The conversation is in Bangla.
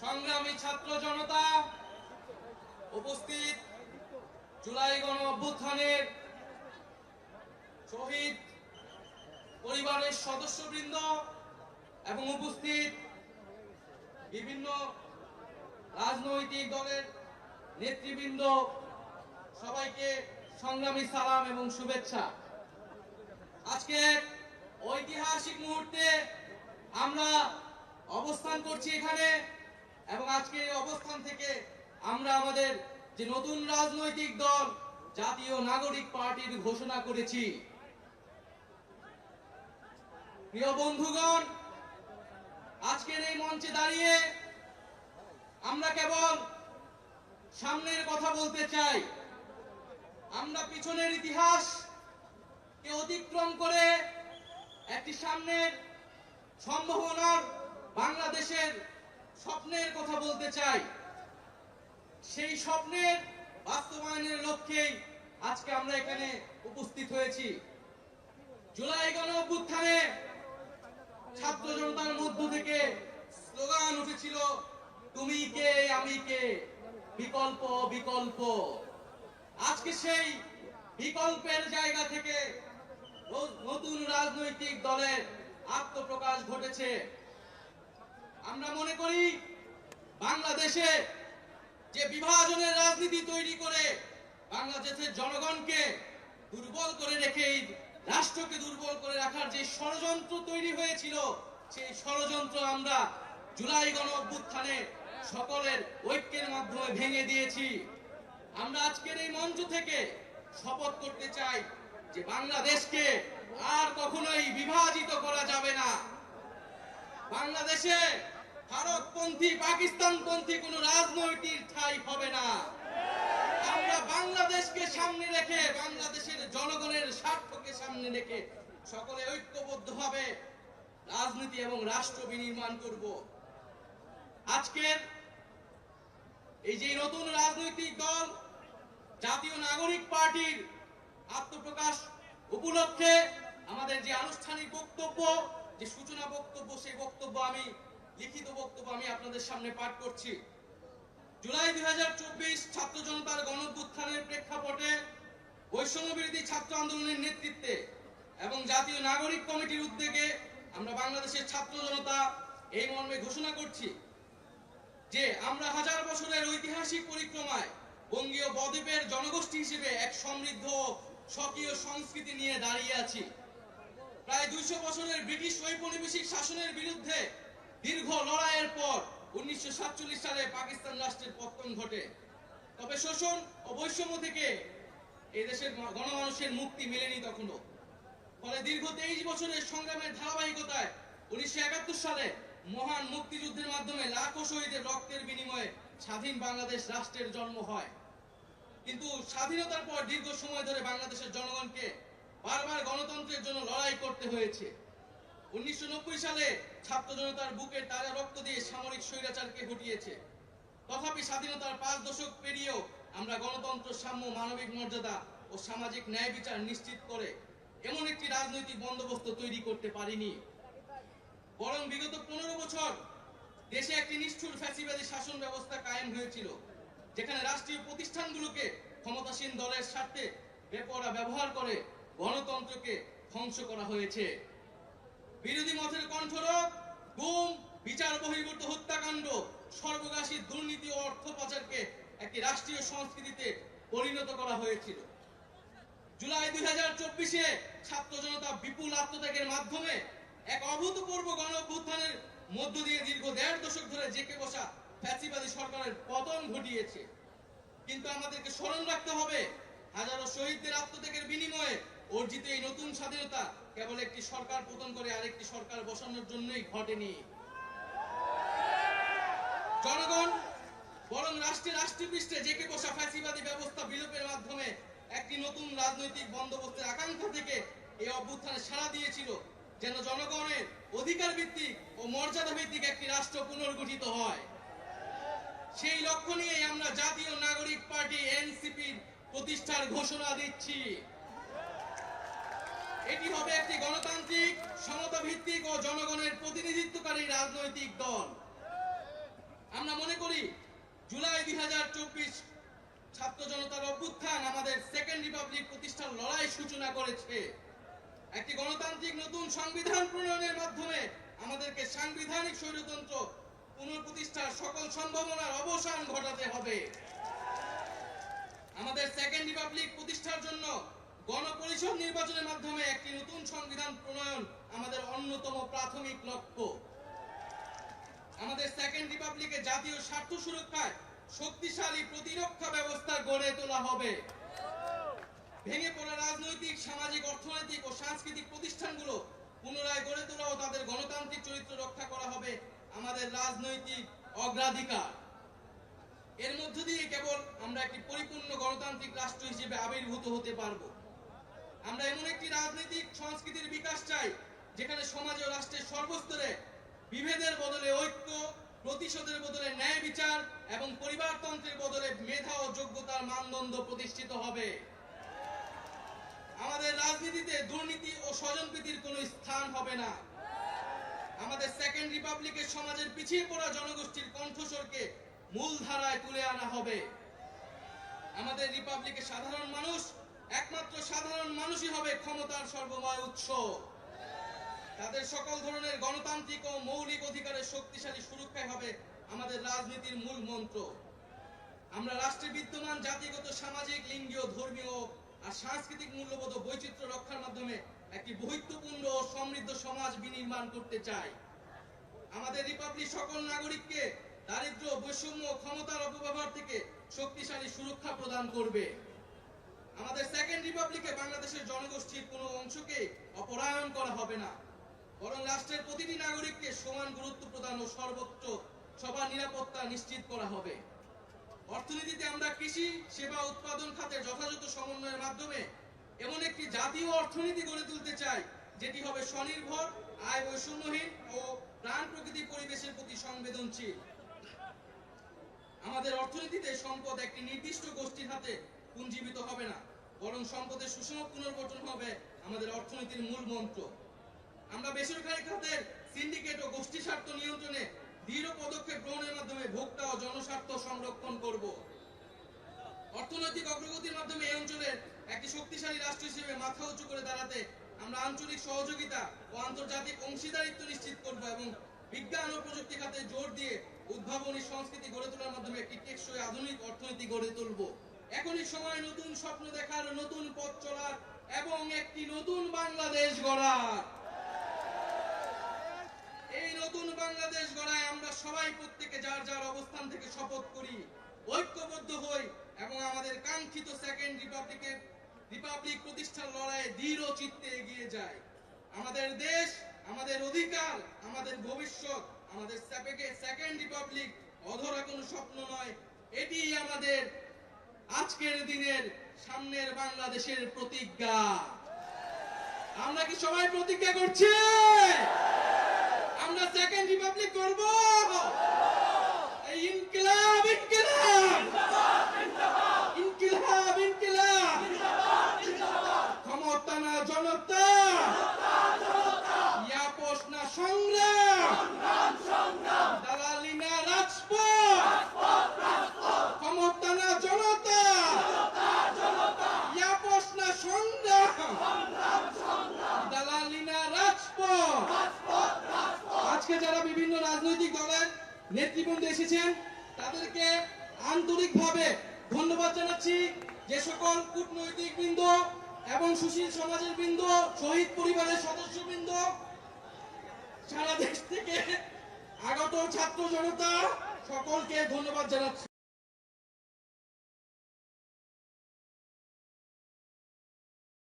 সংগ্রামী ছাত্র জনতা, উপস্থিত জুলাই গণ অভ্যুত্থানের শহীদ পরিবারের সদস্যবৃন্দ এবং উপস্থিত বিভিন্ন রাজনৈতিক দলের নেতৃবৃন্দ, সবাইকে সংগ্রামী সালাম এবং শুভেচ্ছা। আজকে ঐতিহাসিক মুহূর্তে আমরা অবস্থান করছি এখানে, এবং আজকে এই অবস্থান থেকে আমরা আমাদের যে নতুন রাজনৈতিক দল জাতীয় নাগরিক পার্টির ঘোষণা করেছি। প্রিয় বন্ধুগণ, আজকের এই মঞ্চে দাঁড়িয়ে আমরা কেবল সামনের কথা বলতে চাই। আমরা পিছনের ইতিহাসকে অতিক্রম করে একটি সামনের সম্ভাবনার বাংলাদেশের স্বপ্নের কথা বলতে চাই। সেই স্বপ্নের বাস্তবায়নের লক্ষ্যেই আজকে আমরা এখানে উপস্থিত হয়েছি। জুলাই গণ অভ্যুত্থানে ছাত্র জনতার মধ্য থেকে স্লোগান উঠেছিল, তুমি কে আমি কে, বিকল্প বিকল্প। আজকে সেই বিকল্পের জায়গা থেকে নতুন রাজনৈতিক দলের আত্মপ্রকাশ ঘটেছে। আমরা মনে করি বাংলাদেশে যে বিভাজনের রাজনীতি তৈরি করে বাংলাদেশের জনগণকে দুর্বল করে রেখে রাষ্ট্রকে দুর্বল করে রাখার যে ষড়যন্ত্র তৈরি হয়েছিল, সেই ষড়যন্ত্র আমরা জুলাই গণ অভ্যুত্থানে সকলের ঐক্যের মাধ্যমে ভেঙে দিয়েছি। আমরা আজকের এই মঞ্চ থেকে শপথ করতে চাই যে বাংলাদেশকে আর কখনোই বিভাজিত করা যাবে না। বাংলাদেশে ভারতপন্থী পাকিস্তানপন্থী কোন রাজনৈতিক ঠাঁই হবে না। আমরা বাংলাদেশকে সামনে রেখে, বাংলাদেশের জনগণের স্বার্থকে সামনে রেখে সকলে ঐক্যবদ্ধভাবে রাজনীতি এবং রাষ্ট্র বিনির্মাণ করব। আজকের এই যে নতুন রাজনৈতিক দল জাতীয় নাগরিক পার্টির আত্মপ্রকাশ উপলক্ষে আমাদের যে আনুষ্ঠানিক বক্তব্য, যে সূচনা বক্তব্য, সেই বক্তব্য আমি লিখিত বক্তব্য আমি আপনাদের সামনে পাঠ করছি। জুলাই 2024 ছাত্র জনতার গণঅভ্যুত্থানের প্রেক্ষাপটে বৈষম্য বিরোধী ছাত্র আন্দোলনের নেতৃত্বে এবং জাতীয় নাগরিক কমিটির উদ্যোগে আমরা বাংলাদেশের ছাত্র জনতা এই মর্মে ঘোষণা করছি যে আমরা হাজার বছরের ঐতিহাসিক পরিক্রমায় বঙ্গীয় বদ্বীপের জনগোষ্ঠী হিসেবে এক সমৃদ্ধ স্বকীয় সংস্কৃতি নিয়ে দাঁড়িয়ে আছি। প্রায় 200 বছরের ব্রিটিশ ঔপনিবেশিক শাসনের বিরুদ্ধে দীর্ঘ লড়াইয়ের পর 1947 সালে পাকিস্তান রাষ্ট্রের পতন ঘটে। তবে শোষণ ও বৈষম্য থেকে এই দেশের গণমানুষের মুক্তি মেলেনি তখনো। ফলে দীর্ঘ 23 বছরের সংগ্রামের ধারাবাহিকতায় 1971 সালে মহান মুক্তিযুদ্ধের মাধ্যমে লাখো শহীদের রক্তের বিনিময়ে স্বাধীন বাংলাদেশ রাষ্ট্রের জন্ম হয়। কিন্তু স্বাধীনতার পর দীর্ঘ সময় ধরে বাংলাদেশের জনগণকে বারবার গণতন্ত্রের জন্য লড়াই করতে হয়েছে। 1990 সালে ছাত্র জনতার বুকের তাজা রক্ত দিয়ে সামরিক স্বৈরাচারকে ঘটিয়েছে। তথাপি স্বাধীনতার 5 দশক পেরিয়েও আমরা গণতন্ত্র, সাম্য, মানবিক মর্যাদা ও সামাজিক ন্যায় বিচার নিশ্চিত করে এমন একটি রাজনৈতিক বন্দোবস্ত তৈরি করতে পারিনি। বরং বিগত 15 বছর দেশে একটি নিষ্ঠুর ফ্যাসিবাদী শাসন ব্যবস্থা কায়েম হয়েছিল, যেখানে রাষ্ট্রীয় প্রতিষ্ঠানগুলোকে ক্ষমতাসীন দলের স্বার্থে বেপরোয়া ব্যবহার করে গণতন্ত্রকে ধ্বংস করা হয়েছে। বিরোধী মতের কণ্ঠরোধ, গুম, বিচার বহির্ভূত হত্যাকাণ্ড, সর্বগ্রাসী দুর্নীতি ও অর্থ পাচারকে একটি রাষ্ট্রীয় সংস্কৃতিতে পরিণত করা হয়েছিল। জুলাই 2024-এ ছাত্র জনতা বিপুল আত্মত্যাগের মাধ্যমে এক অভূতপূর্ব গণ অভ্যুত্থানের মধ্য দিয়ে দীর্ঘ 1.5 দশক ধরে জেঁকে বসা ফ্যাসিবাদী সরকারের পতন ঘটিয়েছে। কিন্তু আমাদেরকে স্মরণ রাখতে হবে, হাজারো শহীদদের আত্মত্যাগের বিনিময়ে অর্জিত এই নতুন স্বাধীনতা কেবল একটি সরকার পতন করে আরেকটি সরকার বসানোর জন্যই ঘটেনি। জনগণ বরং রাষ্ট্রপৃষ্ঠে জেঁকে বসা ফ্যাসিবাদী ব্যবস্থা বিলোপের মাধ্যমে একটি নতুন রাজনৈতিক বন্দোবস্তের আকাঙ্ক্ষা থেকে এই অভ্যুত্থানে সাড়া দিয়েছিল, যেন জনগণের অধিকার ভিত্তিক ও মর্যাদা ভিত্তিক একটি রাষ্ট্র পুনর্গঠিত হয়। সেই লক্ষ্য নিয়ে আমরা জাতীয় নাগরিক পার্টি এনসিপির প্রতিষ্ঠার ঘোষণা দিচ্ছি। এটি হবে একটি গণতান্ত্রিক, সমতা ভিত্তিক ও জনগণের প্রতিনিধিত্বকারী রাজনৈতিক দল। আমরা মনে করি জুলাই 2024 ছাত্র জনতার অভ্যুত্থান আমাদের সেকেন্ড রিপাবলিক প্রতিষ্ঠার লড়াই সূচনা করেছে। একটি গণতান্ত্রিক নতুন সংবিধান প্রণয়নের মাধ্যমে আমাদেরকে সাংবিধানিক স্বৈরতন্ত্র পুনঃপ্রতিষ্ঠার সকল সম্ভাবনার অবসান ঘটাতে হবে। আমাদের সেকেন্ড রিপাবলিক প্রতিষ্ঠার জন্য গণপরিষদ নির্বাচনের মাধ্যমে একটি নতুন সংবিধান প্রণয়ন আমাদের অন্যতম প্রাথমিক লক্ষ্য। আমাদের সেকেন্ড রিপাবলিকে জাতীয় স্বার্থ সুরক্ষায় শক্তিশালী প্রতিরক্ষা ব্যবস্থা গড়ে তোলা হবে। ভেঙে পড়া রাজনৈতিক, সামাজিক, অর্থনৈতিক ও সাংস্কৃতিক প্রতিষ্ঠানগুলো পুনরায় গড়ে তোলা ও তাদের গণতান্ত্রিক চরিত্র রক্ষা করা হবে আমাদের রাজনৈতিক অগ্রাধিকার। এর মধ্য দিয়ে কেবল আমরা একটি পরিপূর্ণ গণতান্ত্রিক রাষ্ট্র হিসেবে আবির্ভূত হতে পারবো। আমরা এমন একটি রাজনৈতিক সংস্কৃতির বিকাশ চাই যেখানে সমাজ ও রাষ্ট্রের সর্বস্তরে বিভেদের বদলে ঐক্য, প্রতিশোধের বদলে ন্যায় বিচার এবং পরিবারতন্ত্রের বদলে মেধা ও যোগ্যতার মানদণ্ড প্রতিষ্ঠিত হবে। আমাদের রাজনীতিতে দুর্নীতি ও স্বজনপ্রীতির কোনো স্থান হবে না। আমাদের সেকেন্ড রিপাবলিকের সমাজের পিছিয়ে পড়া জনগোষ্ঠীর কণ্ঠস্বরকে মূলধারায় তুলে আনা হবে। আমাদের রিপাবলিকের সাধারণ মানুষ, একমাত্র সাধারণ মানুষই হবে ক্ষমতার সর্বময় উৎস। তাদের সকল ধরনের গণতান্ত্রিক ও মৌলিক অধিকারের শক্তিশালী সুরক্ষাই হবে আমাদের রাজনীতির মূল মন্ত্র। আমরা রাষ্ট্রে বিদ্যমান জাতিগত, সামাজিক, লিঙ্গীয়, ধর্মীয় আর সাংস্কৃতিক মূল্যবোধ ও বৈচিত্র্য রক্ষার মাধ্যমে একটি বৈচিত্র্যপূর্ণ ও সমৃদ্ধ সমাজ বিনির্মাণ করতে চাই। আমাদের রিপাবলিক সকল নাগরিককে দারিদ্র্য, বৈষম্য ও ক্ষমতার অপব্যবহার থেকে শক্তিশালী সুরক্ষা প্রদান করবে। আমাদের সেকেন্ড রিপাবলিকে বাংলাদেশের জনগোষ্ঠীর কোনো অংশকে অপরায়ণ করা হবে না, বরং রাষ্ট্রের প্রতিটি নাগরিককে সমান গুরুত্ব প্রদান ও সর্বোচ্চ সবার নিরাপত্তা নিশ্চিত করা হবে। অর্থনীতিতে আমরা কৃষি, সেবা, উৎপাদন খাতের যথাযথ সমন্বয়ের মাধ্যমে এমন একটি জাতীয় অর্থনীতি গড়ে তুলতে চাই যেটি হবে স্বনির্ভর, আয় বৈষম্যহীন ও প্রাণ প্রকৃতি পরিবেশের প্রতি সংবেদনশীল। আমাদের অর্থনীতিতে সম্পদ একটি নির্দিষ্ট গোষ্ঠীর হাতে পুঞ্জীবিত হবে না, বরং সম্পদের সুষম পুনর্বণ্টন হবে আমাদের অর্থনীতির মূল মন্ত্র। আমরা বেসরকারি খাতের সিন্ডিকেট ও গোষ্ঠী স্বার্থ নিয়ন্ত্রণে দৃঢ় পদক্ষেপ গ্রহণের মাধ্যমে ভোক্তা ও জনস্বার্থ সংরক্ষণ করব। অর্থনৈতিক অগ্রগতির মাধ্যমে এই অঞ্চলের একটি শক্তিশালী রাষ্ট্র হিসেবে মাথা উঁচু করে দাঁড়াতে আমরা আঞ্চলিক সহযোগিতা ও আন্তর্জাতিক অংশীদারিত্ব নিশ্চিত করব এবং বিজ্ঞান ও প্রযুক্তি খাতে জোর দিয়ে উদ্ভাবনী সংস্কৃতি গড়ে তোলার মাধ্যমে একটি টেকসই আধুনিক অর্থনীতি গড়ে তুলব। এখনই সময় নতুন স্বপ্ন দেখার, নতুন পথ চলার এবং একটি নতুন বাংলাদেশ গড়ার। এই নতুন বাংলাদেশ গড়ায় আমরা সবাই প্রত্যেকে যার যার অবস্থান থেকে শপথ করি, ঐক্যবদ্ধ হই এবং আমাদের কাঙ্ক্ষিত সেকেন্ড রিপাবলিক প্রতিষ্ঠার লড়াইয়ে দৃঢ় চিত্তে এগিয়ে যাই। আমাদের দেশ, আমাদের অধিকার, আমাদের ভবিষ্যৎ, আমাদের সেকেন্ড রিপাবলিক অধরা কোনো স্বপ্ন নয়, এটি আমাদের আজকের দিনের সামনের বাংলাদেশের প্রতিজ্ঞা। আমরা কি সবাই প্রতিজ্ঞা করছি আমরা সেকেন্ড রিপাবলিক করব? এই ইনকিলাব, ইনকিলাব, ইনকিলাব, ইনকিলাব, ক্ষমতা না জনতা, ইয়াপস না সংগ্রাম, দালালি না রাজপথ, ক্ষমতা না জনতা, ইয়াপস না সংগ্রাম, দালালি না রাজপথ। আজকে যারা বিভিন্ন রাজনৈতিক দলের নেতৃবৃন্দ এসেছেন তাদেরকে আন্তরিকভাবে ধন্যবাদ জানাচ্ছি। যে সকল কূটনৈতিক বৃন্দ এবং সুশীল সমাজের বৃন্দ, শহীদ পরিবারের সদস্যবৃন্দ, সারা দেশ থেকে আগত ছাত্র জনতা, সকলকে ধন্যবাদ জানাচ্ছি।